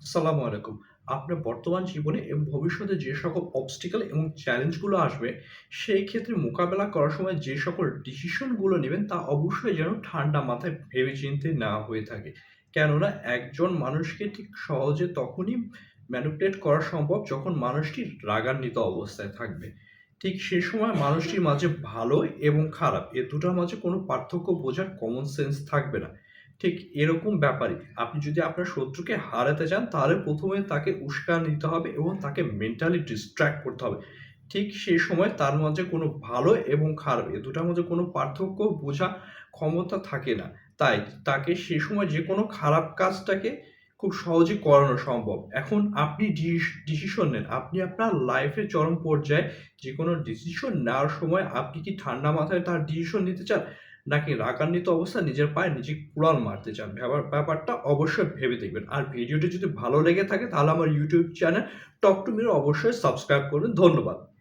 আসসালামু আলাইকুম। আপনার বর্তমান জীবনে এবং ভবিষ্যতে যে সকল obstacle এবং চ্যালেঞ্জগুলো আসবে, সেই ক্ষেত্রে মোকাবেলা করার সময় যে সকল ডিসিশনগুলো নিবেন তা অবশ্যই যেন ঠান্ডা মাথায় ভেবে-চিন্তে নেওয়া হয়ে থাকে। কেননা একজন মানুষকে ঠিক সহজে তখনই ম্যানিপুলেট করা সম্ভব যখন মানুষটি রাগান্বিত অবস্থায় থাকবে। ঠিক সে সময় মানুষটির মাঝে ভালো এবং খারাপ এ দুটার মাঝে কোনো পার্থক্য বোঝার কমন সেন্স থাকবে না। ঠিক এরকম ব্যাপারই। আপনি যদি আপনার শত্রুকে হারাতে চান, তাহলে ১ম এ তাকে উস্কানি দিতে হবে এবং তাকে মেন্টালি ডিস্ট্রাক্ট করতে হবে। ঠিক সেই সময় তার মাঝে কোনো ভালো এবং খারাপ এ দুটার মধ্যে কোনো পার্থক্য বোঝা ক্ষমতা থাকে না। তাই তাকে সে সময় যেকোনো খারাপ কাজটাকে খুব সহজেই করানো সম্ভব। এখন আপনি ডিসিশন নেন। আপনি আপনার লাইফের চরম পর্যায়ে যেকোনো ডিসিশন নেওয়ার সময় আপনি কি ঠান্ডা মাথায় তার ডিসিশন নিতে চান? নাকি রাগান্বিত অবস্থায় নিজের পায়ে নিজে কুড়াল মারতে চান? ব্যাপারটা অবশ্যই ভেবে দেখবেন। আর ভিডিওটি যদি ভালো লেগে থাকে তাহলে আমার YouTube channel talk to mirror অবশ্যই সাবস্ক্রাইব করবেন। ধন্যবাদ।